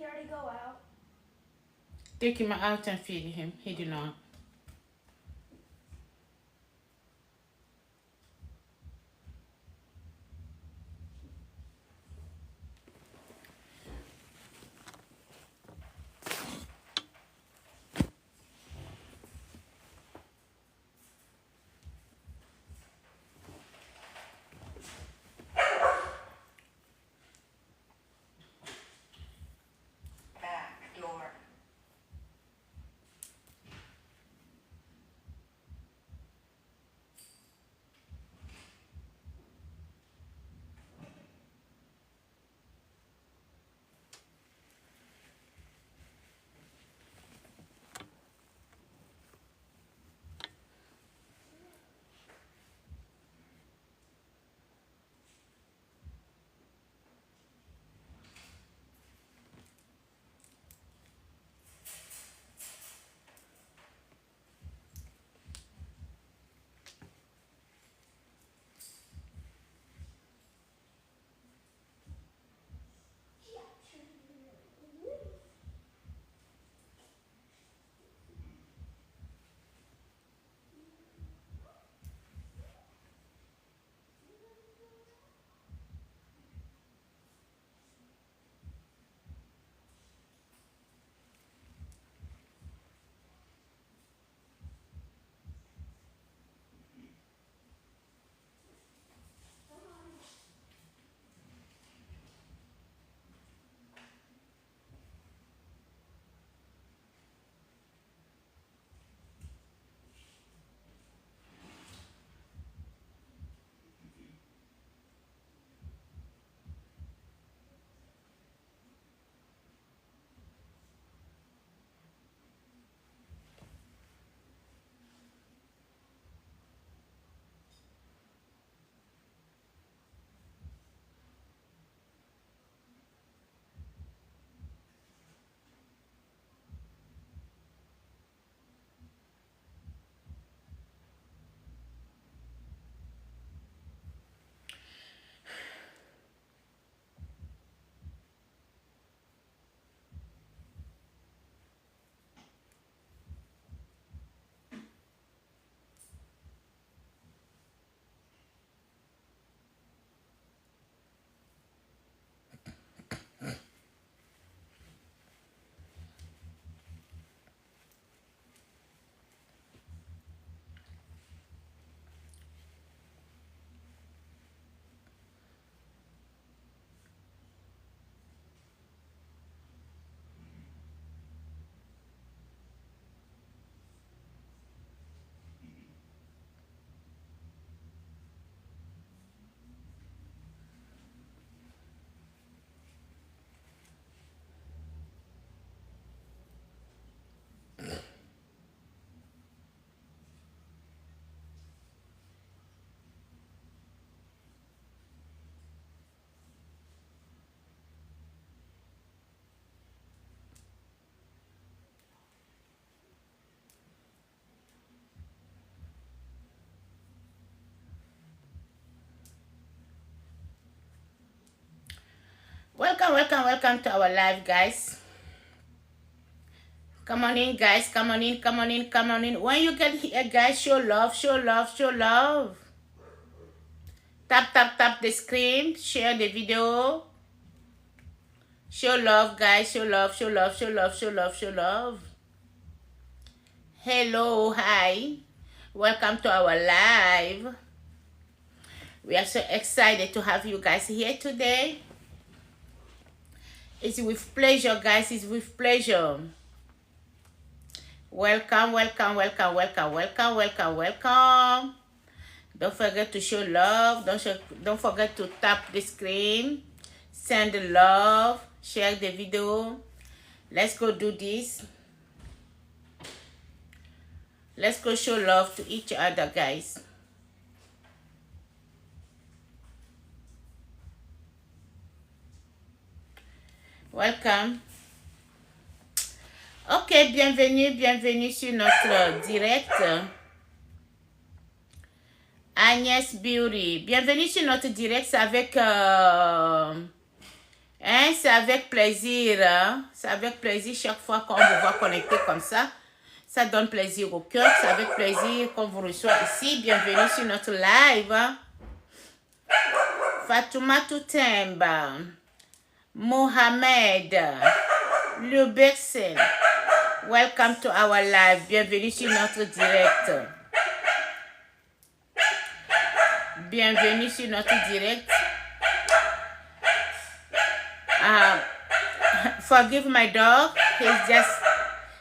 he already go out? Take him out and feed him. He did not. Back door. Welcome to our live, guys. Come on in, guys. Come on in. When you get here, guys, show love. Tap the screen. Share the video. Show love, guys. Show love. Hello, hi. Welcome to our live. We are so excited to have you guys here today. It's with pleasure, guys. It's with pleasure. Welcome. Don't forget to show love. Don't forget to tap the screen. Send the love. Share the video. Let's go do this. Let's go show love to each other, guys. Welcome. Ok, bienvenue sur notre direct. Agnès Beauty. Bienvenue sur notre direct avec Hein, c'est avec plaisir. Hein? C'est avec plaisir chaque fois qu'on vous voit connecté comme ça. Ça donne plaisir au cœur. C'est avec plaisir qu'on vous reçoit ici. Bienvenue sur notre live. Hein? Fatouma Toutemba. Mohamed. Lubersen. Welcome to our live. Bienvenue sur notre direct. Bienvenue sur notre direct. Forgive my dog.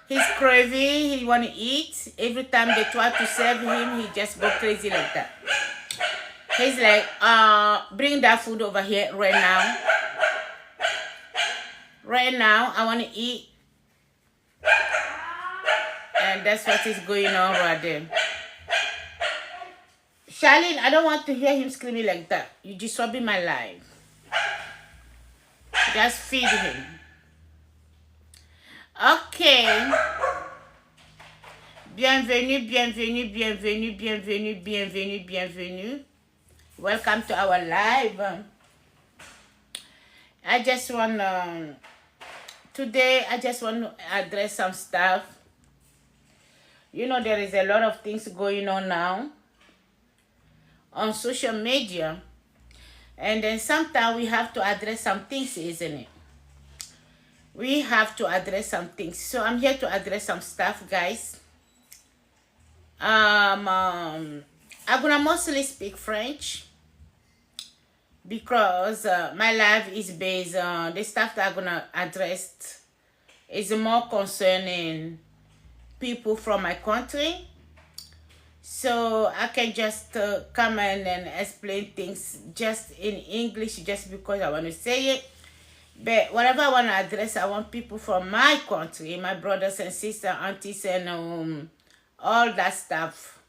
He's craving. He want to eat. Every time they try to serve him, he just go crazy like that. He's like, bring that food over here right now. Right now, I want to eat. And that's what is going on right there. Charlene, I don't want to hear him screaming like that. You're disturbing my life. Just feed him. Okay. Bienvenue, bienvenue, bienvenue, bienvenue, bienvenue, bienvenue. Welcome to our live. Today I just want to address some stuff. You know, there is a lot of things going on now on social media. And then sometimes we have to address some things, isn't it? We have to address some things. So I'm here to address some stuff, guys. I'm gonna mostly speak French because my life is based on the stuff that I'm gonna address is more concerning people from my country. So I can just come in and explain things just in English just because I want to say it. But whatever I want to address, I want people from my country, my brothers and sisters, aunties, and all that stuff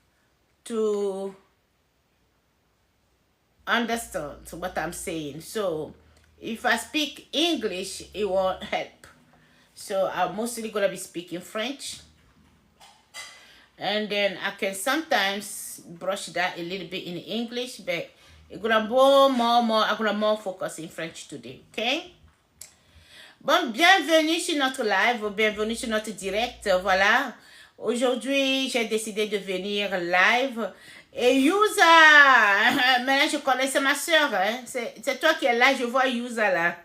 to understand what I'm saying. So if I speak English, it won't help. So I'm mostly going to be speaking French. And then I can sometimes brush that a little bit in English, but I'm gonna more focus in French today, okay? Bon, bienvenue sur notre live, bienvenue sur notre direct, voilà. Aujourd'hui, j'ai décidé de venir live. Et Yusa, maintenant je connais, c'est ma soeur, hein? C'est toi qui es là, je vois Yusa là.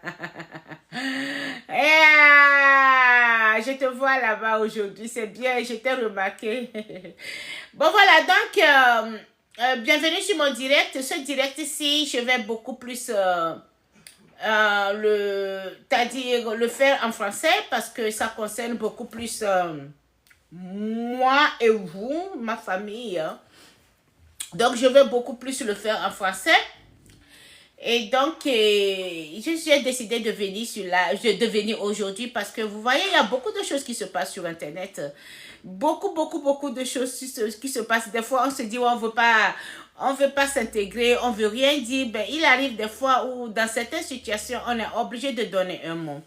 Yeah, je te vois là-bas aujourd'hui, c'est bien, je t'ai remarqué. Bon voilà, donc, bienvenue sur mon direct. Ce direct-ci, je vais beaucoup plus, c'est-à-dire le faire en français parce que ça concerne beaucoup plus moi et vous, ma famille, hein. Donc, je vais beaucoup plus le faire en français. Et donc, j'ai décidé de venir aujourd'hui parce que vous voyez, il y a beaucoup de choses qui se passent sur Internet. Beaucoup de choses qui se passent. Des fois, on se dit, on veut pas s'intégrer, on veut rien dire. Ben, il arrive des fois où, dans certaines situations, on est obligé de donner un mot.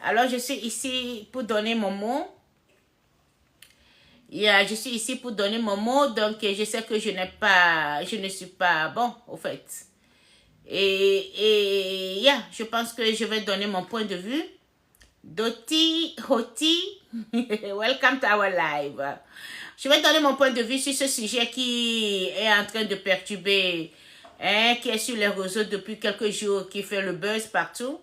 Alors, je suis ici pour donner mon mot. Je suis ici pour donner mon mot, donc je sais que je ne suis pas bon, au fait. Je pense que je vais donner mon point de vue. Doti, Hoti, welcome to our live. Je vais donner mon point de vue sur ce sujet qui est en train de perturber, hein, qui est sur les réseaux depuis quelques jours, qui fait le buzz partout.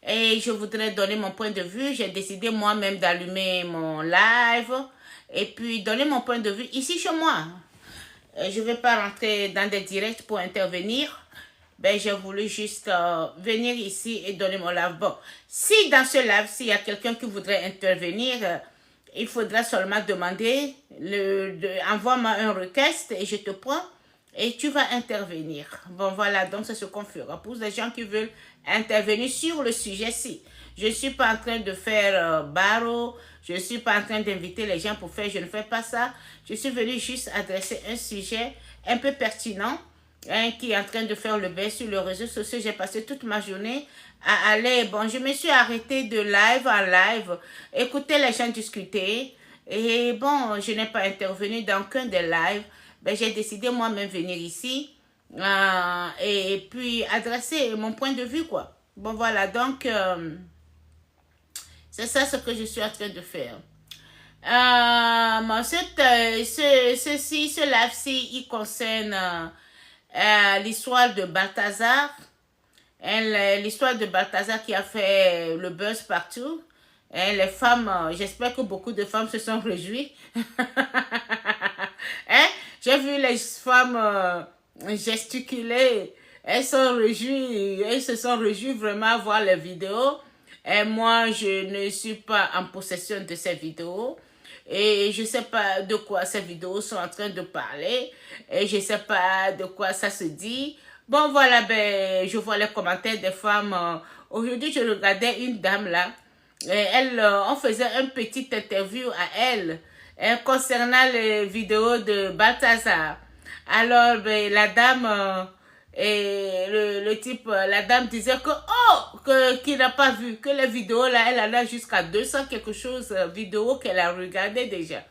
Et je voudrais donner mon point de vue. J'ai décidé moi-même d'allumer mon live. Et puis, donner mon point de vue ici chez moi. Je ne vais pas rentrer dans des directs pour intervenir. Ben, j'ai voulu juste venir ici et donner mon live. Bon, si dans ce live, s'il y a quelqu'un qui voudrait intervenir, il faudra seulement demander, envoie-moi un request et je te prends et tu vas intervenir. Bon, voilà, donc c'est ce qu'on fera. Pour les gens qui veulent intervenir sur le sujet-ci. Je ne suis pas en train de faire barreau. Je ne suis pas en train d'inviter les gens pour faire, je ne fais pas ça. Je suis venue juste adresser un sujet un peu pertinent, hein, qui est en train de faire le buzz sur les réseaux sociaux. J'ai passé toute ma journée à aller, bon, je me suis arrêtée de live en live, écouter les gens discuter. Et bon, je n'ai pas intervenu dans aucun des lives. Ben, j'ai décidé moi-même venir ici et puis adresser mon point de vue, quoi. Bon, voilà, donc, c'est ça ce que je suis en train de faire. Ce live-ci, il concerne l'histoire de Balthazar. L'histoire de Balthazar qui a fait le buzz partout. Les femmes, j'espère que beaucoup de femmes se sont réjouies. Hein? J'ai vu les femmes gesticuler. Elles se sont réjouies vraiment à voir les vidéos. Et moi, je ne suis pas en possession de ces vidéos. Et je ne sais pas de quoi ces vidéos sont en train de parler. Et je ne sais pas de quoi ça se dit. Bon, voilà, ben, je vois les commentaires des femmes. Aujourd'hui, je regardais une dame là. Et on faisait une petite interview à elle concernant les vidéos de Balthazar. Alors, ben, la dame... et le type, la dame disait que, qu'il n'a pas vu, que les vidéos là, elle en a jusqu'à 200 quelque chose vidéos qu'elle a regardées déjà.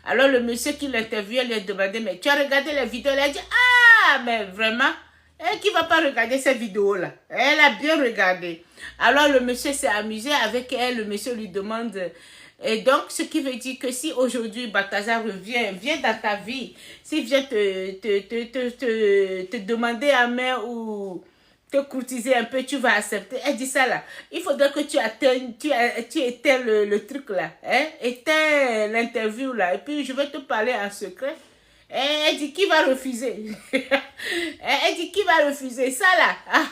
Alors le monsieur qui l'interviewait lui a demandé, mais tu as regardé les vidéos? Elle a dit, ah, mais vraiment, qui va pas regarder ces vidéos là? Elle a bien regardé. Alors le monsieur s'est amusé avec elle, le monsieur lui demande... Et donc, ce qui veut dire que si aujourd'hui Balthazar vient dans ta vie, s'il vient te demander à main ou te courtiser un peu, tu vas accepter. Elle dit ça là. Il faudrait que tu éteins le truc là. Hein? Éteins l'interview là. Et puis, je vais te parler en secret. Et elle dit, qui va refuser? Elle dit, qui va refuser ça là? Ah.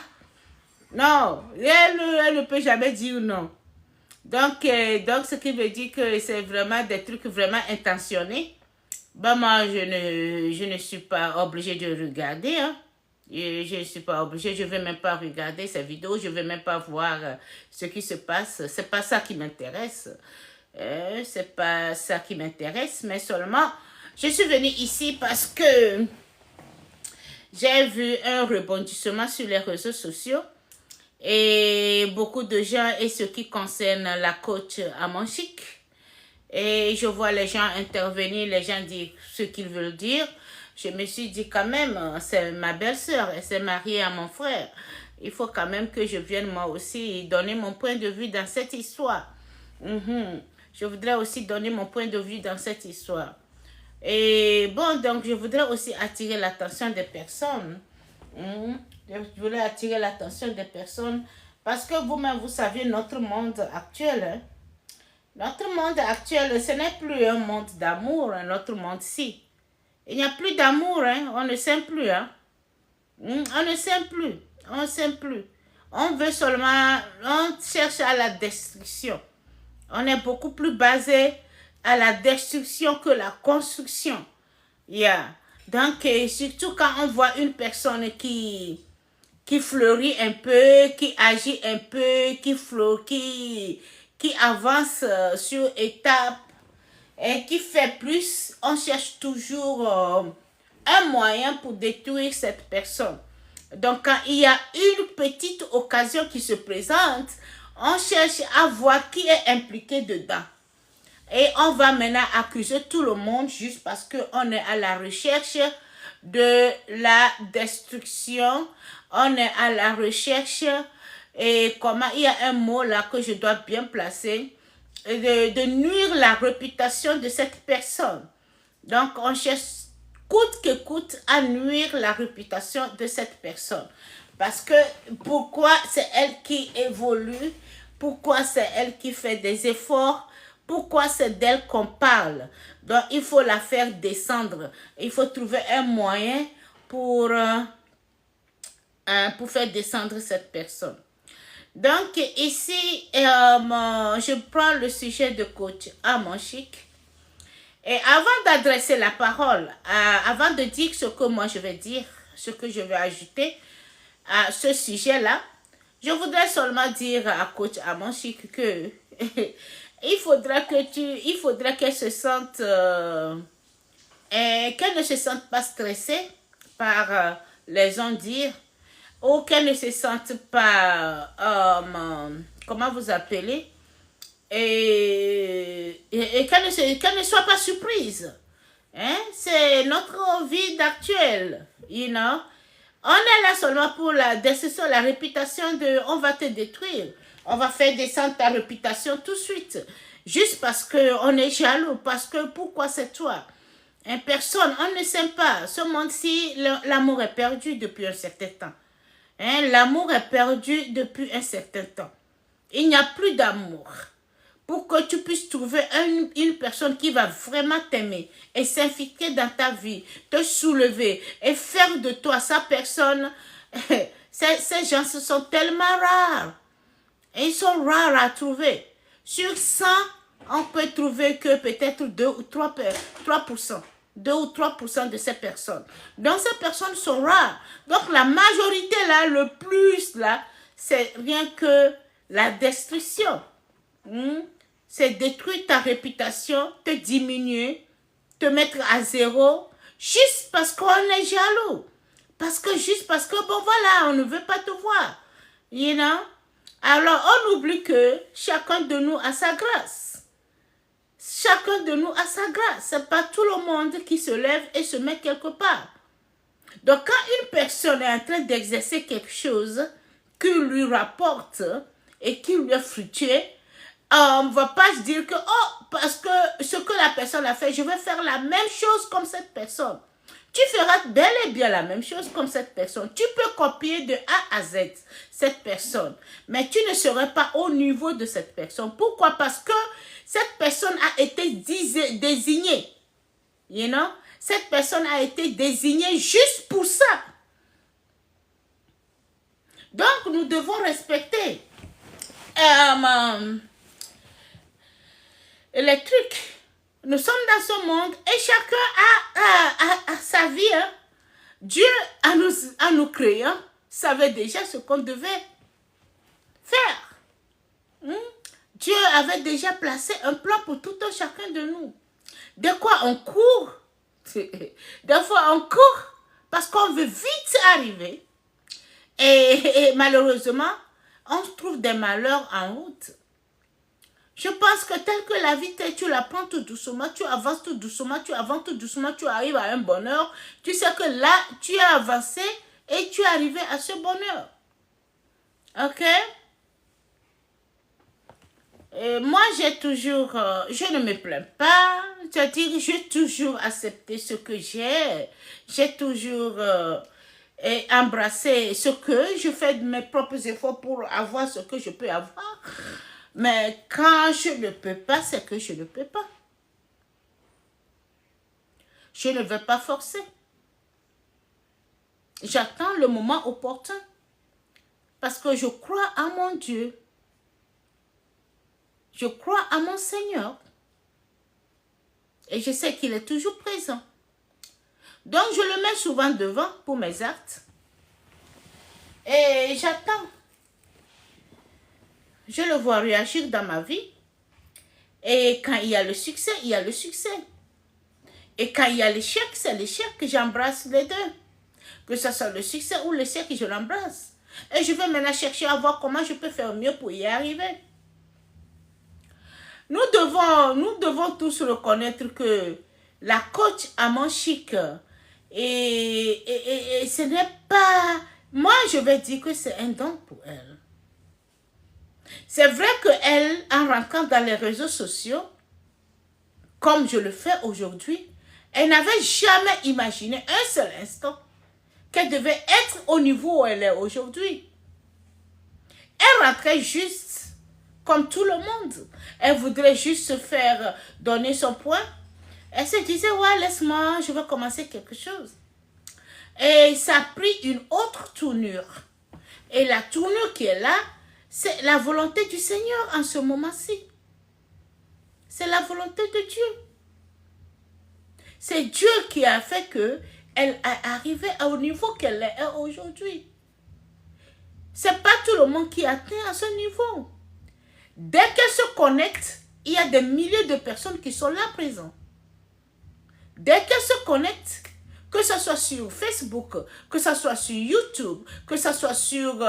Non, elle ne peut jamais dire non. Donc, ce qui veut dire que c'est vraiment des trucs vraiment intentionnés. Ben, moi, je ne suis pas obligée de regarder. Hein. Je ne suis pas obligée, je ne vais même pas regarder ces vidéos, je ne vais même pas voir ce qui se passe. Ce n'est pas ça qui m'intéresse. C'est pas ça qui m'intéresse, mais seulement, je suis venue ici parce que j'ai vu un rebondissement sur les réseaux sociaux. Et beaucoup de gens, et ce qui concerne la coach Amanchik. Et je vois les gens intervenir, les gens dire ce qu'ils veulent dire. Je me suis dit quand même, c'est ma belle-sœur, elle s'est mariée à mon frère. Il faut quand même que je vienne moi aussi donner mon point de vue dans cette histoire. Je voudrais aussi donner mon point de vue dans cette histoire. Et bon, donc je voudrais aussi attirer l'attention des personnes. Je voulais attirer l'attention des personnes parce que vous-même, vous savez, notre monde actuel, hein, notre monde actuel, ce n'est plus un monde d'amour, hein, notre monde-ci. Il n'y a plus d'amour, hein, on ne s'aime plus. Hein. On ne s'aime plus, on ne s'aime plus. On veut seulement, on cherche à la destruction. On est beaucoup plus basé à la destruction que la construction. Yeah. Donc, surtout quand on voit une personne qui fleurit un peu, qui agit un peu, qui avance sur étape et qui fait plus, on cherche toujours un moyen pour détruire cette personne. Donc, quand il y a une petite occasion qui se présente, on cherche à voir qui est impliqué dedans. Et on va maintenant accuser tout le monde juste parce qu'on est à la recherche de la destruction. On est à la recherche, et comment, il y a un mot là que je dois bien placer, de nuire la réputation de cette personne. Donc, on cherche coûte que coûte à nuire la réputation de cette personne. Parce que, pourquoi c'est elle qui évolue? Pourquoi c'est elle qui fait des efforts? Pourquoi c'est d'elle qu'on parle? Donc, il faut la faire descendre. Il faut trouver un moyen pour faire descendre cette personne. Donc, ici, je prends le sujet de coach Amanchik. Et avant d'adresser la parole, avant de dire ce que moi je vais dire, ce que je vais ajouter à ce sujet-là, je voudrais seulement dire à coach Amanchik que il faudrait qu'elle se sente, qu'elle ne se sente pas stressée par les gens dire, ou qu'elle ne se sente pas, comment vous appelez, et qu'elle ne soit pas surprise. Hein? C'est notre vie actuelle, you know. On est là seulement pour la destruction, la réputation de on va te détruire. On va faire descendre ta réputation tout de suite. Juste parce qu'on est jaloux. Parce que pourquoi c'est toi? Personne, on ne s'aime pas. Ce monde-ci, l'amour est perdu depuis un certain temps. L'amour est perdu depuis un certain temps. Il n'y a plus d'amour. Pour que tu puisses trouver une personne qui va vraiment t'aimer et s'infiltrer dans ta vie, te soulever et faire de toi sa personne, ces gens ce sont tellement rares. Et ils sont rares à trouver. Sur 100, on peut trouver que peut-être 2 ou 3%. 2 ou 3% de ces personnes. Donc ces personnes sont rares. Donc la majorité là, le plus là, c'est rien que la destruction. C'est détruire ta réputation, te diminuer, te mettre à zéro, juste parce qu'on est jaloux. Juste parce que, bon voilà, on ne veut pas te voir. You know? Alors, on oublie que chacun de nous a sa grâce. Chacun de nous a sa grâce. Ce n'est pas tout le monde qui se lève et se met quelque part. Donc, quand une personne est en train d'exercer quelque chose qui lui rapporte et qui lui est fructueux, on ne va pas se dire que, oh, parce que ce que la personne a fait, je vais faire la même chose comme cette personne. Tu feras bel et bien la même chose comme cette personne. Tu peux copier de A à Z cette personne, mais tu ne seras pas au niveau de cette personne. Pourquoi? Parce que cette personne a été désignée. You know? Cette personne a été désignée juste pour ça. Donc, nous devons respecter les trucs. Nous sommes dans ce monde et chacun a sa vie. Dieu, à nous créer, savait déjà ce qu'on devait faire. Dieu avait déjà placé un plan pour tout un chacun de nous. De quoi on court? Des fois on court parce qu'on veut vite arriver. Et malheureusement, on trouve des malheurs en route. Je pense que tel que la vie tu la prends tout doucement, tu avances tout doucement, tu avances tout doucement, tu arrives à un bonheur. Tu sais que là, tu as avancé et tu es arrivé à ce bonheur. Ok? Et moi, j'ai toujours, je ne me plains pas. C'est-à-dire, j'ai toujours accepté ce que j'ai. J'ai toujours embrassé ce que je fais de mes propres efforts pour avoir ce que je peux avoir. Mais quand je ne peux pas, c'est que je ne peux pas. Je ne vais pas forcer. J'attends le moment opportun. Parce que je crois à mon Dieu. Je crois à mon Seigneur. Et je sais qu'il est toujours présent. Donc je le mets souvent devant pour mes actes. Et j'attends. Je le vois réagir dans ma vie. Et quand il y a le succès, il y a le succès. Et quand il y a l'échec, c'est l'échec que j'embrasse les deux. Que ce soit le succès ou l'échec, je l'embrasse. Et je vais maintenant chercher à voir comment je peux faire mieux pour y arriver. Nous devons tous reconnaître que la coach à mon chic, et ce n'est pas... Moi, je vais dire que c'est un don pour elle. C'est vrai qu'elle, en rentrant dans les réseaux sociaux, comme je le fais aujourd'hui, elle n'avait jamais imaginé un seul instant qu'elle devait être au niveau où elle est aujourd'hui. Elle rentrait juste comme tout le monde. Elle voudrait juste se faire donner son point. Elle se disait, ouais, laisse-moi, je vais commencer quelque chose. Et ça a pris une autre tournure. Et la tournure qui est là, c'est la volonté du Seigneur en ce moment-ci. C'est la volonté de Dieu. C'est Dieu qui a fait qu'elle est arrivée au niveau qu'elle est aujourd'hui. C'est pas tout le monde qui atteint à ce niveau. Dès qu'elle se connecte, il y a des milliers de personnes qui sont là présentes. Dès qu'elle se connecte, que ce soit sur Facebook, que ce soit sur YouTube, que ce soit sur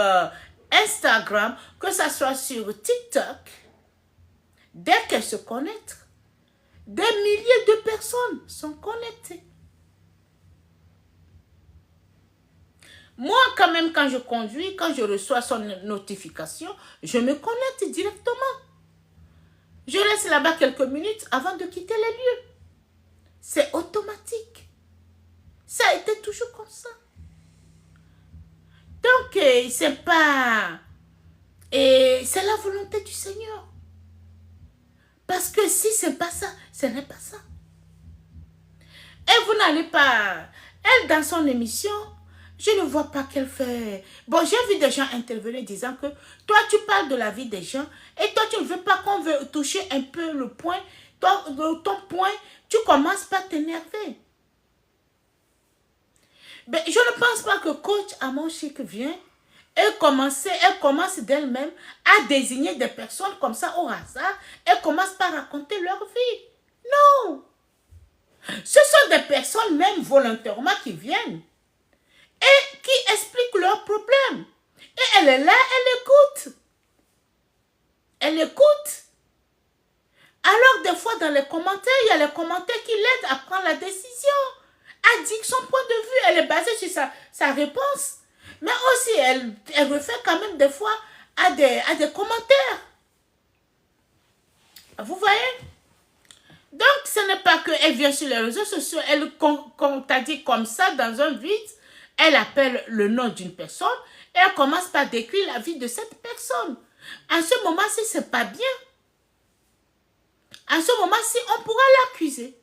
Instagram, que ce soit sur TikTok, dès qu'elle se connecte, des milliers de personnes sont connectées. Moi, quand même, quand je conduis, quand je reçois son notification, je me connecte directement. Je reste là-bas quelques minutes avant de quitter les lieux. C'est automatique. Ça a été toujours comme ça. Donc, c'est pas... Et c'est la volonté du Seigneur. Parce que si c'est pas ça, ce n'est pas ça. Et vous n'allez pas... Elle, dans son émission, je ne vois pas qu'elle fait... Bon, j'ai vu des gens intervenir disant que toi, tu parles de la vie des gens et toi, tu ne veux pas qu'on veut toucher un peu le point. Ton point, tu commences par t'énerver. Mais je ne pense pas que coach Amon Chic vient et elle commence d'elle-même à désigner des personnes comme ça au hasard. Elle commence par raconter leur vie. Non. Ce sont des personnes même volontairement qui viennent et qui expliquent leurs problèmes. Et elle est là, elle écoute. Elle écoute. Alors des fois dans les commentaires, il y a les commentaires qui l'aident à prendre la décision. Elle dit que son point de vue, elle est basée sur sa réponse. Mais aussi, elle refait quand même des fois à des commentaires. Vous voyez? Donc, ce n'est pas qu'elle vient sur les réseaux sociaux, elle, comme t'as dit comme ça, dans un vide, elle appelle le nom d'une personne et elle commence par décrire la vie de cette personne. En ce moment-ci, ce n'est pas bien. En ce moment-ci, on pourra l'accuser.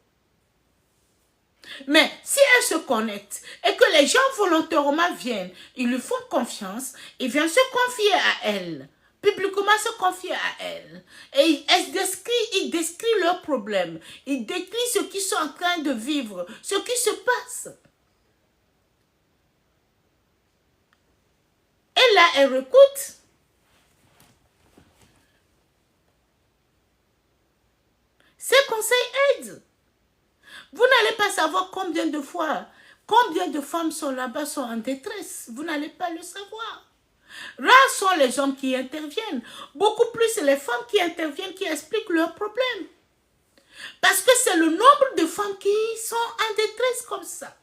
Mais si elle se connecte et que les gens volontairement viennent, ils lui font confiance, ils viennent se confier à elle, publiquement se confier à elle. Et ils décrivent leurs problèmes, ils décrivent ce qu'ils sont en train de vivre, ce qui se passe. Et là, elle écoute. Ces conseils aident. Vous n'allez pas savoir combien de fois, combien de femmes sont là-bas, sont en détresse. Vous n'allez pas le savoir. Rares sont les hommes qui interviennent. Beaucoup plus les femmes qui interviennent, qui expliquent leurs problèmes. Parce que c'est le nombre de femmes qui sont en détresse comme ça.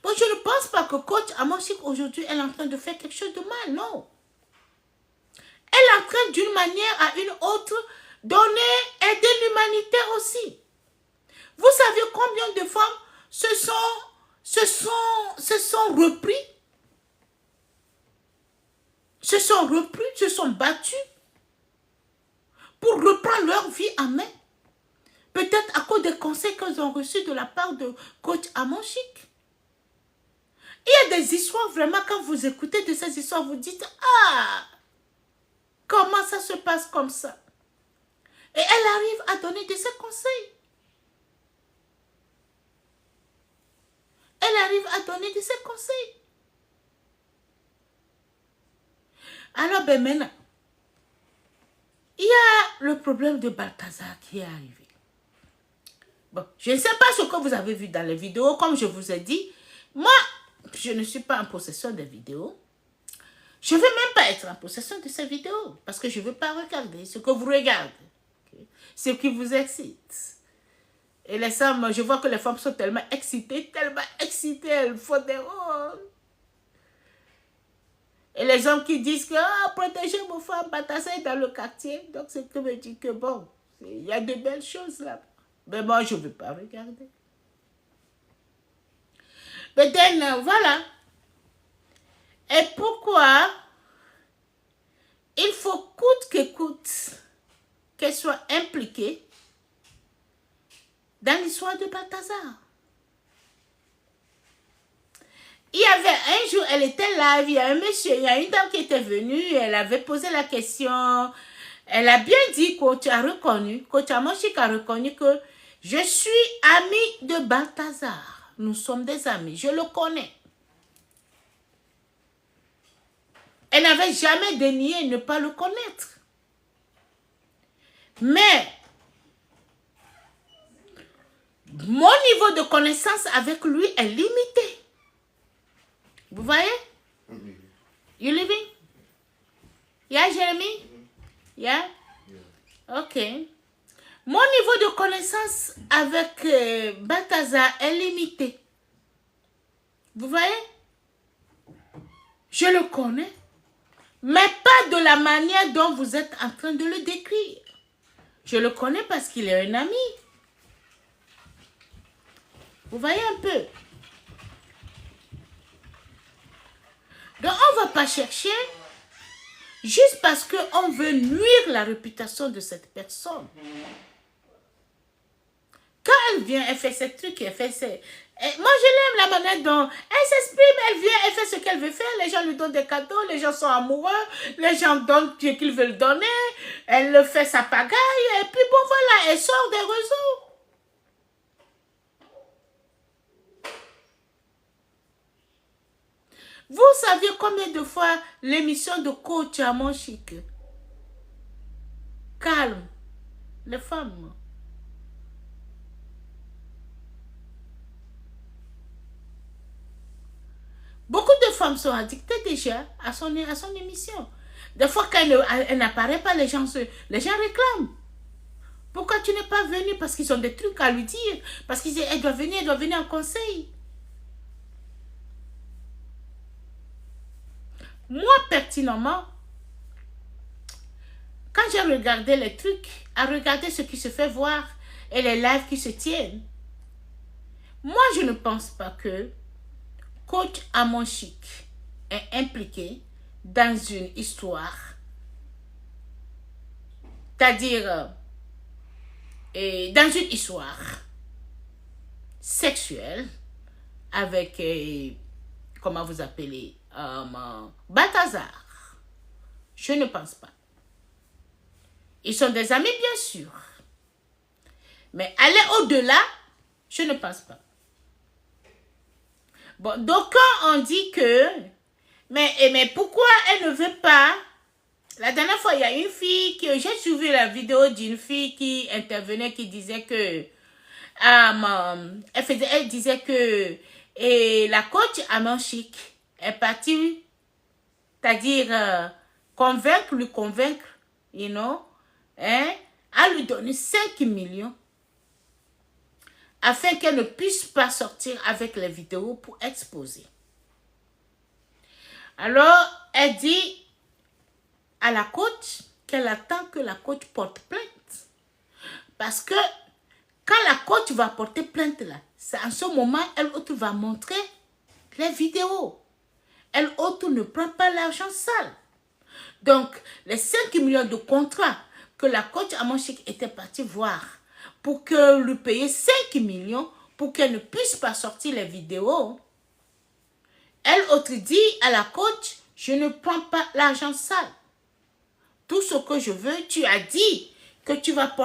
Bon, je ne pense pas que coach Amon Chic aujourd'hui, elle est en train de faire quelque chose de mal, non. Elle est en train d'une manière à une autre donner, aider l'humanité aussi. Vous savez combien de femmes se sont repris, se sont battues pour reprendre leur vie en main. Peut-être à cause des conseils qu'elles ont reçus de la part de coach Amon Chic. Il y a des histoires vraiment, quand vous écoutez de ces histoires, vous dites, ah, comment ça se passe comme ça? Et elle arrive à donner de ces conseils. Elle arrive à donner de ses conseils. Alors, ben maintenant, il y a le problème de Balthazar qui est arrivé. Bon, je ne sais pas ce que vous avez vu dans les vidéos. Comme je vous ai dit, moi, je ne suis pas en possession des vidéos. Je ne veux même pas être en possession de ces vidéos. Parce que je ne veux pas regarder ce que vous regardez. Okay? Ce qui vous excite. Et les femmes, je vois que les femmes sont tellement excitées, elles font des rôles. Et les hommes qui disent que protégez vos femmes, batassez dans le quartier. Donc c'est que me dit que bon, il y a de belles choses là. Mais moi, je ne veux pas regarder. Mais voilà. Et pourquoi il faut coûte que coûte qu'elle soit impliquée dans l'histoire de Balthazar. Il y avait un jour, elle était là, il y a un monsieur, il y a une dame qui était venue, elle avait posé la question, elle a bien dit, coach Amon Chic a reconnu que je suis amie de Balthazar. Nous sommes des amis, je le connais. Elle n'avait jamais dénié ne pas le connaître. Mais mon niveau de connaissance avec lui est limité. Vous voyez? You living? Yeah, Jeremy? Yeah? Ok. Mon niveau de connaissance avec Balthazar est limité. Vous voyez? Je le connais, mais pas de la manière dont vous êtes en train de le décrire. Je le connais parce qu'il est un ami. Vous voyez un peu? Donc, on ne va pas chercher juste parce qu'on veut nuire la réputation de cette personne. Quand elle vient, elle fait ces trucs, elle fait ces... Moi, je l'aime la manière dont elle s'exprime, elle vient, elle fait ce qu'elle veut faire. Les gens lui donnent des cadeaux, les gens sont amoureux, les gens donnent ce qu'ils veulent donner. Elle le fait sa pagaille, et puis bon, voilà, elle sort des réseaux. Vous saviez combien de fois l'émission de coach à mon chic? Calme, les femmes. Beaucoup de femmes sont addictées déjà à son émission. Des fois, quand elle n'apparaît pas, les gens réclament. Pourquoi tu n'es pas venu? Parce qu'ils ont des trucs à lui dire. Parce qu'elle doit venir en conseil. Moi, pertinemment, quand j'ai regardé les trucs, à regarder ce qui se fait voir et les lives qui se tiennent, moi, je ne pense pas que Coach Amon Chic est impliqué dans une histoire, c'est-à-dire dans une histoire sexuelle avec, comment vous appelez, Balthazar. Je ne pense pas. Ils sont des amis, bien sûr. Mais aller au-delà, je ne pense pas. Bon, donc quand on dit que, mais pourquoi elle ne veut pas? La dernière fois, il y a une fille que j'ai suivi la vidéo d'une fille qui intervenait, qui disait que, elle disait que, et la coach Amon Chic est partie, c'est-à-dire lui convaincre, you know, hein, à lui donner 5 millions afin qu'elle ne puisse pas sortir avec les vidéos pour exposer. Alors, elle dit à la coach qu'elle attend que la coach porte plainte. Parce que quand la coach va porter plainte là, c'est en ce moment, elle autre va montrer les vidéos. Elle autre ne prend pas l'argent sale. Donc, les 5 millions de contrats que la coach Amon Chic était partie voir pour que lui payer 5 millions pour qu'elle ne puisse pas sortir les vidéos, elle autre dit à la coach, je ne prends pas l'argent sale. Tout ce que je veux, tu as dit que tu vas me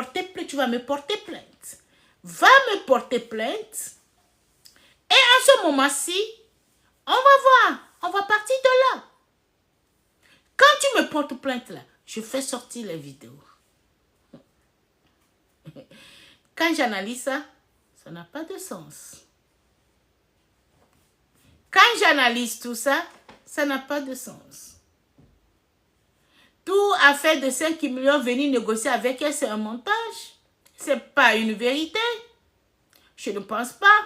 porter plainte. Va me porter plainte. Et à ce moment-ci, on va voir, on va partir de là. Quand tu me portes plainte là, je fais sortir les vidéos. Quand j'analyse ça, ça n'a pas de sens. Quand j'analyse tout ça, ça n'a pas de sens. Tout affaire de 5 millions, venir négocier avec elle, c'est un montage. Ce n'est pas une vérité. Je ne pense pas.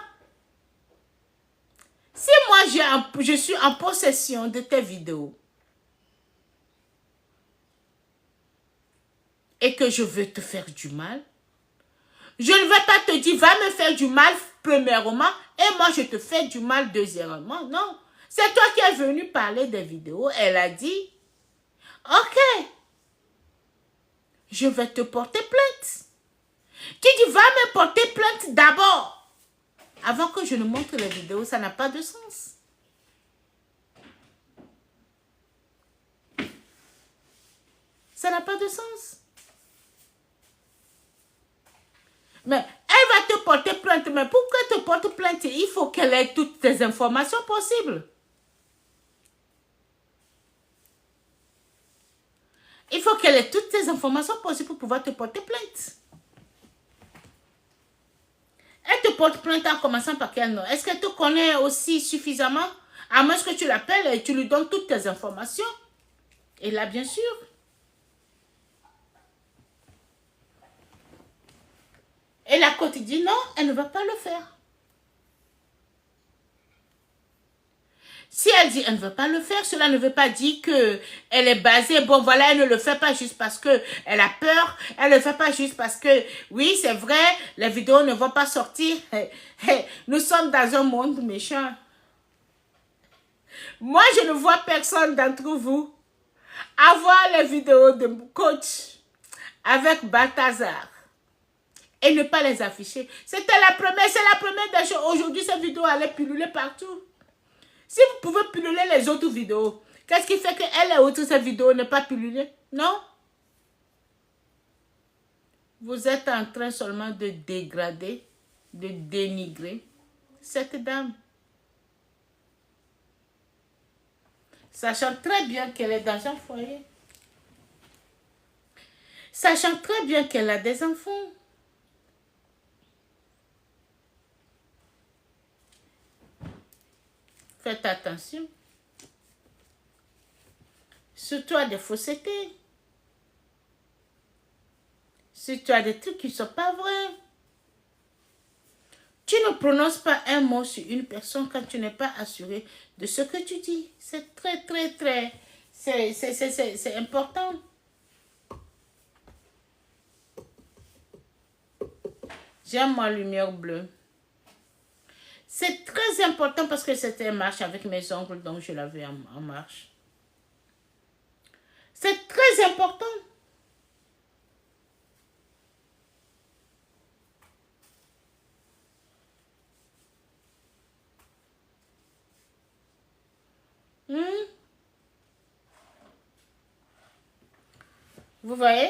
Si moi, je suis en possession de tes vidéos et que je veux te faire du mal, je ne vais pas te dire, va me faire du mal premièrement et moi je te fais du mal deuxièmement. Non, c'est toi qui es venu parler des vidéos. Elle a dit, ok, je vais te porter plainte. Tu dis, va me porter plainte d'abord. Avant que je ne montre les vidéos, ça n'a pas de sens. Ça n'a pas de sens. Mais elle va te porter plainte. Mais pour qu'elle te porte plainte, il faut qu'elle ait toutes les informations possibles. Il faut qu'elle ait toutes les informations possibles pour pouvoir te porter plainte. Elle te porte plainte en commençant par quel nom? Est-ce qu'elle te connaît aussi suffisamment? À moins que tu l'appelles et tu lui donnes toutes tes informations. Et là, bien sûr. Et la côte dit non, elle ne va pas le faire. Si elle dit elle ne veut pas le faire, cela ne veut pas dire qu'elle est basée, bon voilà, elle ne le fait pas juste parce qu'elle a peur, elle ne le fait pas juste parce que, oui, c'est vrai, les vidéos ne vont pas sortir. Nous sommes dans un monde méchant. Moi, je ne vois personne d'entre vous avoir les vidéos de coach avec Balthazar et ne pas les afficher. C'était la première, c'est la première des choses. Aujourd'hui, cette vidéo allait pulluler partout. Si vous pouvez pulluler les autres vidéos, qu'est-ce qui fait qu'elle et autres, cette vidéo n'est pas pullulée? Non? Vous êtes en train seulement de dégrader, de dénigrer cette dame. Sachant très bien qu'elle est dans un foyer. Sachant très bien qu'elle a des enfants. Faites attention. Surtout à des faussetés. Surtout à des trucs qui ne sont pas vrais. Tu ne prononces pas un mot sur une personne quand tu n'es pas assuré de ce que tu dis. C'est très, très, très... C'est important. J'aime ma lumière bleue. C'est très important parce que c'était en marche avec mes ongles, donc je l'avais en marche. C'est très important. Vous voyez?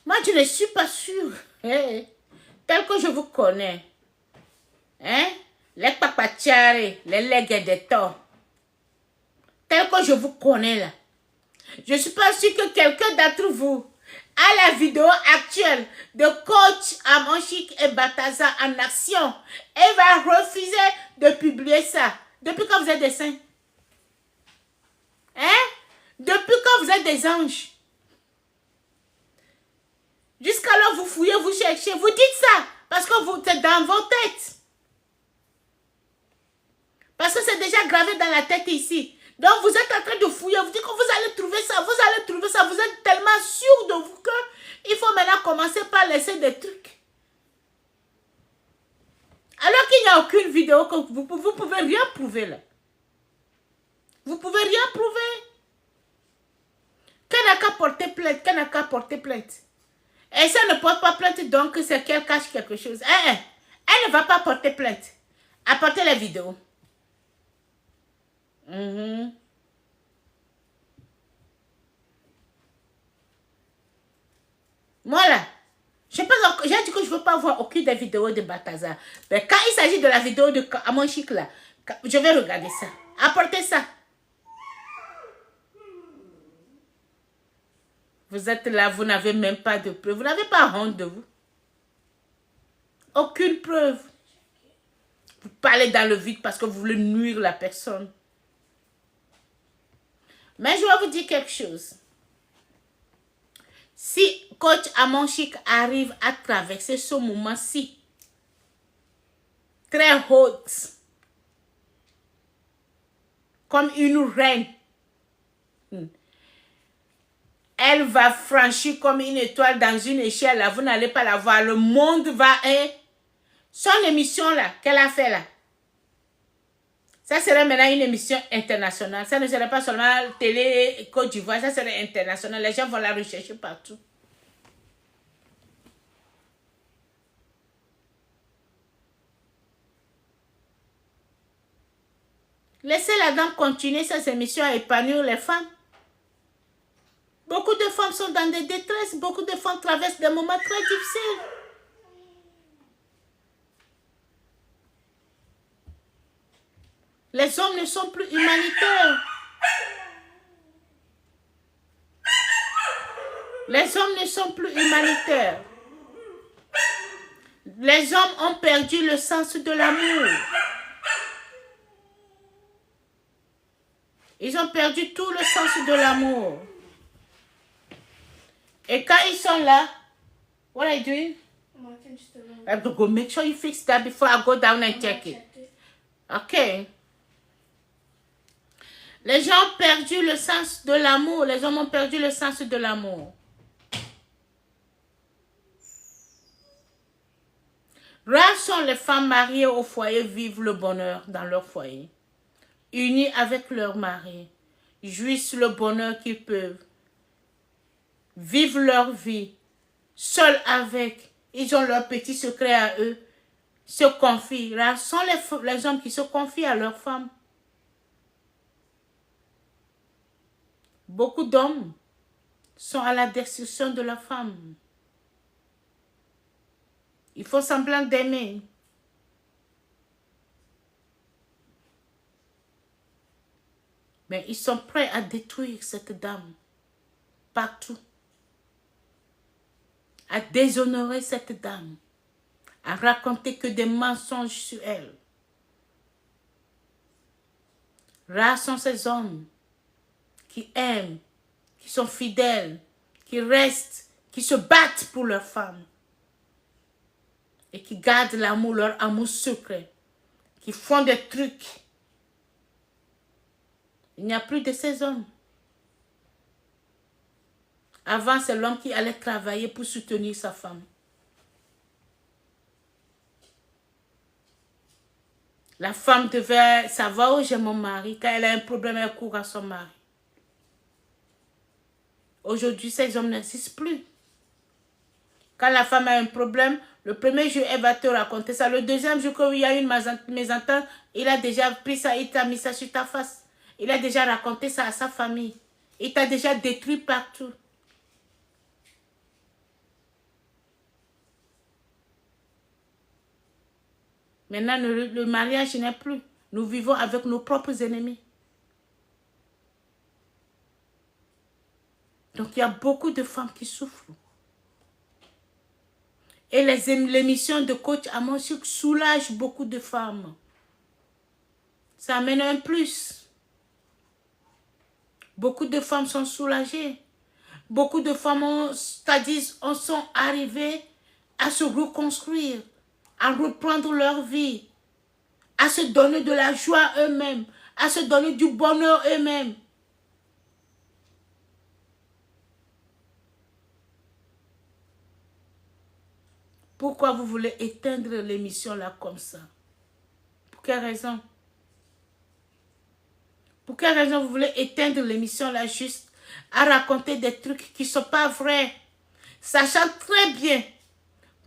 Moi, je ne suis pas sûre. Tel que je vous connais. Hein? Les papatiari, les legs des torts. Tel que je vous connais là. Je ne suis pas sûre que quelqu'un d'entre vous a la vidéo actuelle de coach Amonchique et Balthazar en action et va refuser de publier ça. Depuis quand vous êtes des saints? Hein? Depuis quand vous êtes des anges? Jusqu'alors vous fouillez, vous cherchez, vous dites ça parce que vous êtes dans vos têtes. Parce que c'est déjà gravé dans la tête ici. Donc vous êtes en train de fouiller, vous dites que vous allez trouver ça, vous allez trouver ça. Vous êtes tellement sûr de vous que il faut maintenant commencer par laisser des trucs. Alors qu'il n'y a aucune vidéo que vous pouvez rien prouver là. Vous pouvez rien prouver. Qu'elle n'a qu'à porter plainte, qu'elle n'a qu'à porter plainte. Et si elle ne porte pas plainte, donc c'est qu'elle cache quelque chose. Elle ne va pas porter plainte. Apportez les vidéos. Voilà. J'ai dit que je ne veux pas voir aucune des vidéos de Balthazar. Mais quand il s'agit de la vidéo de Amonchique là, je vais regarder ça. Apportez ça. Vous êtes là, vous n'avez même pas de preuve. Vous n'avez pas honte de vous. Aucune preuve. Vous parlez dans le vide parce que vous voulez nuire la personne. Mais je vais vous dire quelque chose. Si coach Amonchique arrive à traverser ce moment-ci, très haute, comme une reine, elle va franchir comme une étoile dans une échelle, là, vous n'allez pas la voir. Le monde va... Son émission là, qu'elle a fait là, ça serait maintenant une émission internationale. Ça ne serait pas seulement télé Côte d'Ivoire, ça serait international. Les gens vont la rechercher partout. Laissez la dame continuer ses émissions à épanouir les femmes. Beaucoup de femmes sont dans des détresses. Beaucoup de femmes traversent des moments très difficiles. Les hommes ne sont plus humanitaires. Les hommes ne sont plus humanitaires. Les hommes ont perdu le sens de l'amour. Ils ont perdu tout le sens de l'amour. Et quand ils sont là, what are you doing? I'm watching just the room. I have to go make sure you fix that before I go down and check it. Ok. Les gens ont perdu le sens de l'amour. Les hommes ont perdu le sens de l'amour. Rares sont les femmes mariées au foyer vivent le bonheur dans leur foyer. Unies avec leur mari. Jouissent le bonheur qu'ils peuvent. Vivent leur vie. Seuls avec. Ils ont leurs petits secrets à eux. Se confient. Rares sont les hommes qui se confient à leurs femmes. Beaucoup d'hommes sont à la destruction de la femme. Il faut semblant d'aimer. Mais ils sont prêts à détruire cette dame. Partout. À déshonorer cette dame. À raconter que des mensonges sur elle. Rares sont ces hommes qui aiment, qui sont fidèles, qui restent, qui se battent pour leur femme. Et qui gardent l'amour, leur amour secret. Qui font des trucs. Il n'y a plus de ces hommes. Avant, c'est l'homme qui allait travailler pour soutenir sa femme. La femme devait savoir où j'ai mon mari. Quand elle a un problème, elle court à son mari. Aujourd'hui, ces hommes n'existent plus. Quand la femme a un problème, le premier jour, elle va te raconter ça. Le deuxième jour, quand il y a une mésentente, il a déjà pris ça, il t'a mis ça sur ta face. Il a déjà raconté ça à sa famille. Il t'a déjà détruit partout. Maintenant, le mariage n'est plus. Nous vivons avec nos propres ennemis. Donc, il y a beaucoup de femmes qui souffrent. Et l'émission de coach Amon soulage beaucoup de femmes. Ça amène un plus. Beaucoup de femmes sont soulagées. Beaucoup de femmes sont arrivées à se reconstruire, à reprendre leur vie, à se donner de la joie eux-mêmes, à se donner du bonheur eux-mêmes. Pourquoi vous voulez éteindre l'émission là comme ça? Pour quelle raison? Pour quelle raison vous voulez éteindre l'émission là juste à raconter des trucs qui ne sont pas vrais? Sachant très bien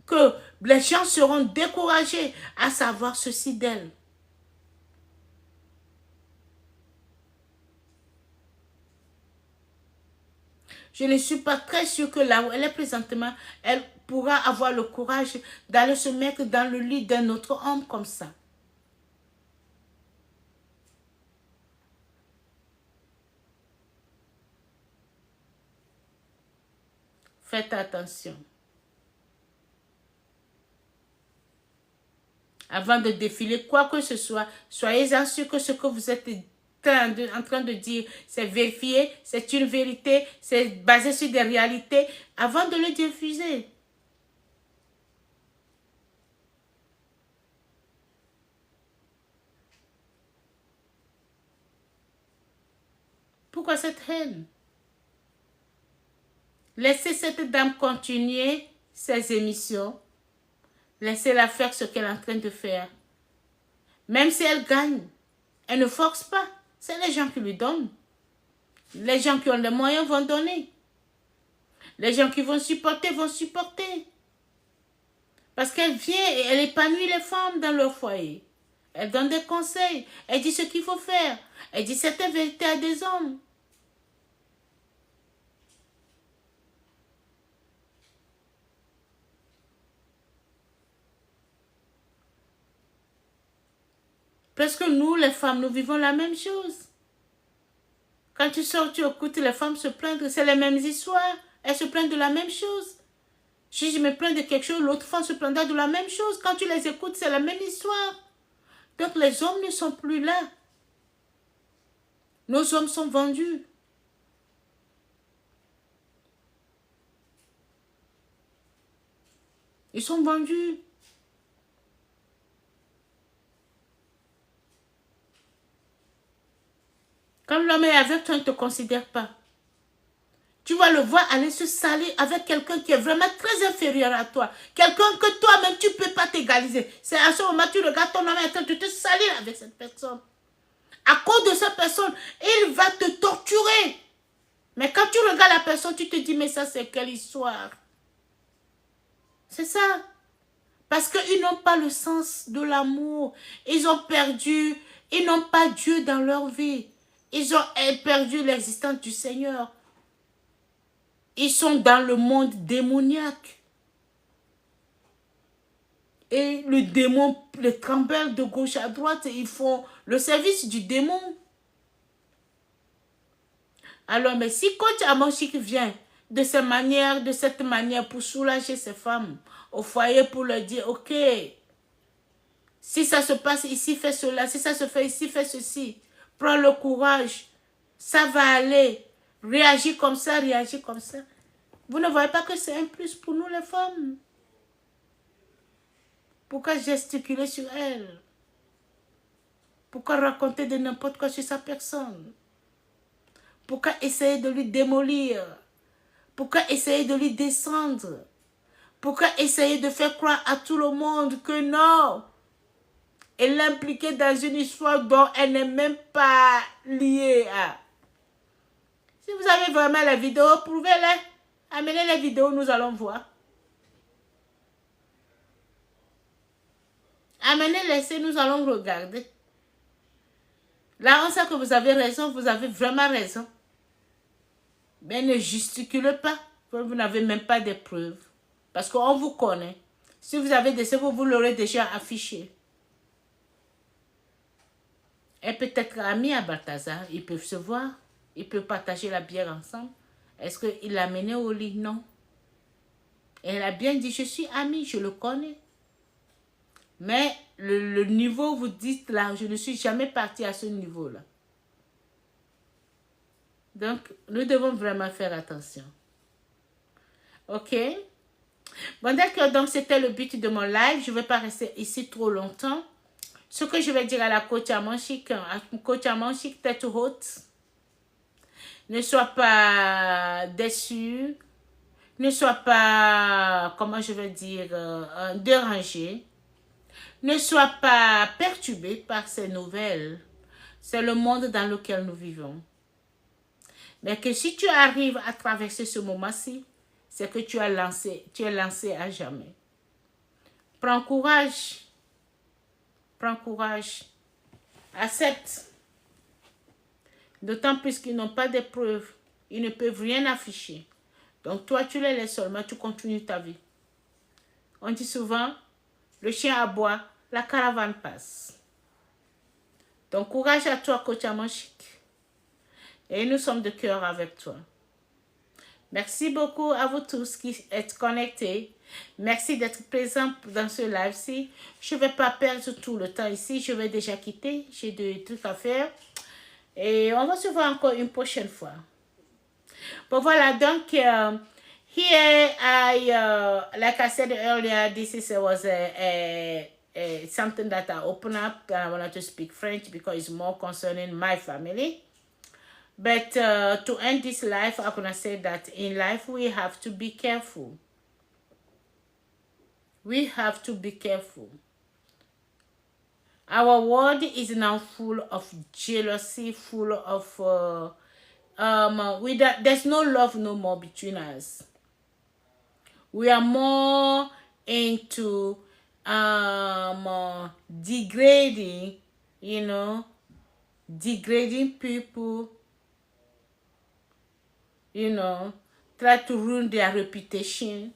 que les gens seront découragés à savoir ceci d'elle. Je ne suis pas très sûre que là où elle est présentement, elle pourra avoir le courage d'aller se mettre dans le lit d'un autre homme comme ça. Faites attention. Avant de défiler quoi que ce soit, soyez-en sûr que ce que vous êtes en train de dire, c'est vérifié, c'est une vérité, c'est basé sur des réalités, avant de le diffuser. Pourquoi cette haine? Laissez cette dame continuer ses émissions. Laissez-la faire ce qu'elle est en train de faire. Même si elle gagne, elle ne force pas. C'est les gens qui lui donnent. Les gens qui ont les moyens vont donner. Les gens qui vont supporter vont supporter. Parce qu'elle vient et elle épanouit les femmes dans leur foyer. Elle donne des conseils. Elle dit ce qu'il faut faire. Elle dit certaines vérités à des hommes. Parce que nous, les femmes, nous vivons la même chose. Quand tu sors, tu écoutes les femmes se plaindre, c'est les mêmes histoires. Elles se plaignent de la même chose. Si je me plains de quelque chose, l'autre femme se plaindra de la même chose. Quand tu les écoutes, c'est la même histoire. Donc les hommes ne sont plus là. Nos hommes sont vendus. Ils sont vendus. Quand l'homme est avec toi, il ne te considère pas. Tu vas le voir aller se salir avec quelqu'un qui est vraiment très inférieur à toi. Quelqu'un que toi-même, tu ne peux pas t'égaliser. C'est à ce moment que tu regardes ton homme et tu te salir avec cette personne. À cause de cette personne, il va te torturer. Mais quand tu regardes la personne, tu te dis, mais ça, c'est quelle histoire? C'est ça. Parce qu'ils n'ont pas le sens de l'amour. Ils ont perdu, ils n'ont pas Dieu dans leur vie. Ils ont perdu l'existence du Seigneur. Ils sont dans le monde démoniaque. Et le démon les tremble de gauche à droite et ils font le service du démon. Alors, mais si coach Amonchik vient de cette manière pour soulager ces femmes au foyer pour leur dire, ok, si ça se passe ici, fais cela, si ça se fait ici, fais ceci, prends le courage, ça va aller, réagis comme ça, réagis comme ça. Vous ne voyez pas que c'est un plus pour nous les femmes? Pourquoi gesticuler sur elle? Pourquoi raconter de n'importe quoi sur sa personne? Pourquoi essayer de lui démolir? Pourquoi essayer de lui descendre? Pourquoi essayer de faire croire à tout le monde que non? Elle est impliquée dans une histoire dont elle n'est même pas liée à. Si vous avez vraiment la vidéo, prouvez-les. Amenez les vidéos, nous allons voir. Amenez-les, nous allons regarder. Là, on sait que vous avez raison, vous avez vraiment raison. Mais ne gesticulez pas, vous n'avez même pas de preuves. Parce qu'on vous connaît. Si vous avez des preuves, vous l'aurez déjà affiché. Elle peut être amie à Balthazar, ils peuvent se voir, ils peuvent partager la bière ensemble. Est-ce qu'il l'a mené au lit? Non. Elle a bien dit, je suis amie, je le connais. Mais le niveau, vous dites là, je ne suis jamais partie à ce niveau-là. Donc, nous devons vraiment faire attention. Ok? Bon, d'accord, donc c'était le but de mon live. Je ne vais pas rester ici trop longtemps. Ce que je vais dire à la coach Amonchik, tête haute, ne sois pas déçu, ne sois pas, comment je vais dire, dérangé, ne sois pas perturbé par ces nouvelles. C'est le monde dans lequel nous vivons. Mais que si tu arrives à traverser ce moment-ci, c'est que tu es lancé à jamais. Prends courage. Prends courage. Accepte. D'autant plus qu'ils n'ont pas de preuves. Ils ne peuvent rien afficher. Donc toi, tu les laisses seulement, tu continues ta vie. On dit souvent, le chien aboie, la caravane passe. Donc courage à toi, coach Amonchik. Et nous sommes de cœur avec toi. Merci beaucoup à vous tous qui êtes connectés. Merci d'être présents dans ce live-ci. Je ne vais pas perdre tout le temps ici. Je vais déjà quitter. J'ai des trucs à faire. Et on va se voir encore une prochaine fois. Bon, voilà. Donc, here like I said earlier, this was something that I opened up. And I wanted to speak French because it's more concerning my family. But to end this life, I'm going to say that in life, we have to be careful. We have to be careful. Our world is now full of jealousy, full of... there's no love no more between us. We are more into degrading, you know, degrading people, you know, try to ruin their reputation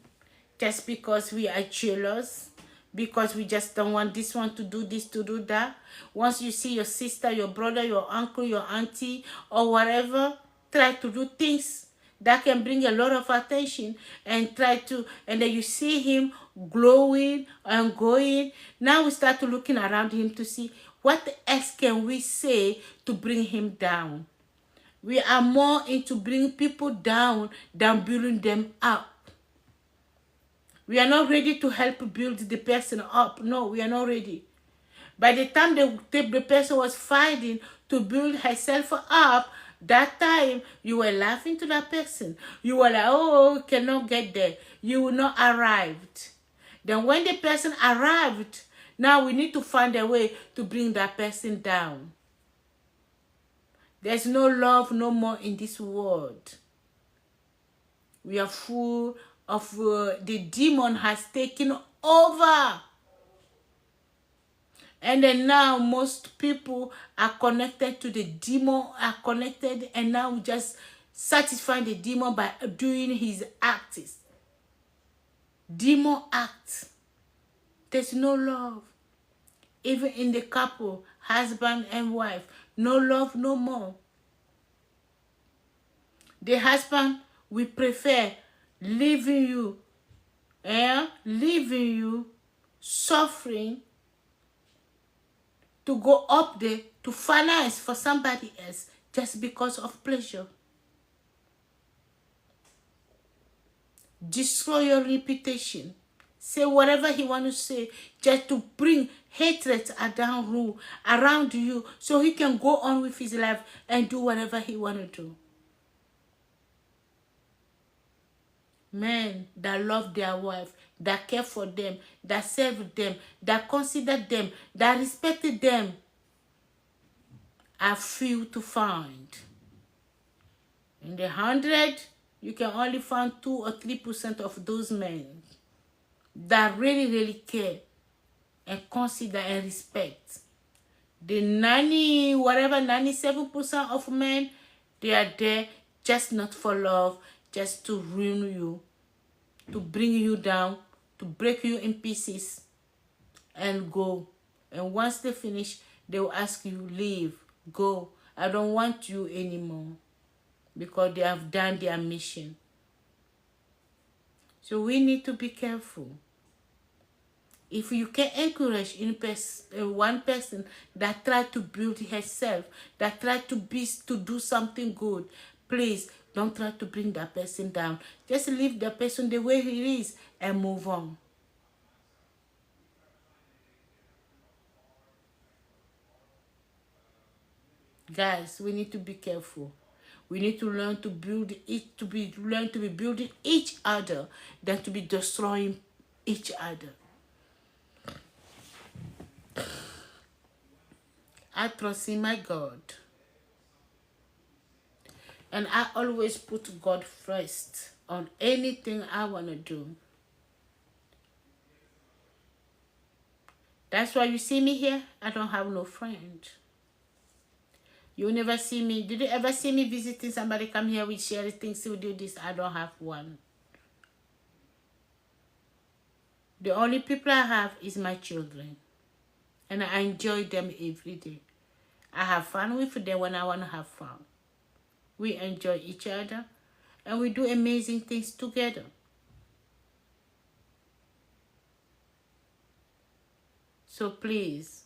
just because we are jealous, because we just don't want this one to do this, to do that. Once you see your sister, your brother, your uncle, your auntie, or whatever, try to do things that can bring a lot of attention and and then you see him glowing and going. Now we start to looking around him to see what else can we say to bring him down. We are more into bringing people down than building them up. We are not ready to help build the person up. No, we are not ready. By the time the person was fighting to build herself up, that time you were laughing to that person. You were like, oh, cannot get there. You will not arrived. Then when the person arrived, now we need to find a way to bring that person down. There's no love no more in this world. We are full of the demon has taken over. And then now most people are connected to the demon, are connected, and now just satisfying the demon by doing his acts. Demon acts. There's no love. Even in the couple, husband and wife, no love no more. The husband will prefer leaving you, leaving you suffering to go up there to finance for somebody else just because of pleasure. Destroy your reputation. Say whatever he want to say just to bring hatred around you so he can go on with his life and do whatever he want to do. Men that love their wife, that care for them, that serve them, that consider them, that respect them, are few to find. In the 100, you can only find 2 or 3% of those men that really, really care and consider and respect. The 97% of men, they are there just not for love, just to ruin you, to bring you down, to break you in pieces and go. And once they finish, they will ask you, leave, go. I don't want you anymore, because they have done their mission. So we need to be careful. If you can encourage one person that tried to build herself, that tried to do something good, please don't try to bring that person down. Just leave the person the way he is and move on. Guys, we need to be careful. We need to learn to learn to be building each other than to be destroying each other. I trust in my God. And I always put God first on anything I want to do. That's why you see me here. I don't have no friend. You never see me. Did you ever see me visiting somebody come here with share things to do this? I don't have one. The only people I have is my children. And I enjoy them every day. I have fun with them when I want to have fun. We enjoy each other and we do amazing things together. So please,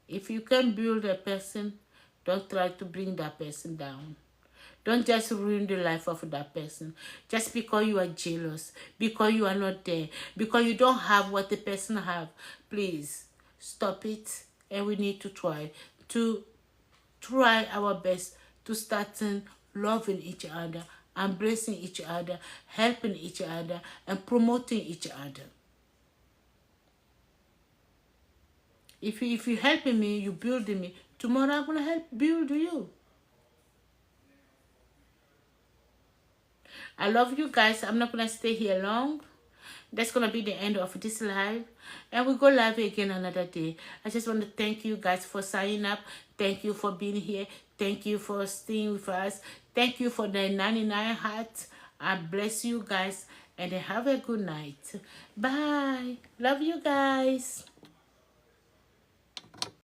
if you can build a person, don't try to bring that person down. Don't just ruin the life of that person. Just because you are jealous, because you are not there, because you don't have what the person have. Please, stop it. And we need to try our best to start loving each other, embracing each other, helping each other, and promoting each other. If you helping me, you building me, tomorrow I'm going to help build you. I love you guys. I'm not going to stay here long. That's going to be the end of this live. And we'll go live again another day. I just want to thank you guys for signing up. Thank you for being here. Thank you for staying with us. Thank you for the 99 hearts. I bless you guys. And have a good night. Bye. Love you guys.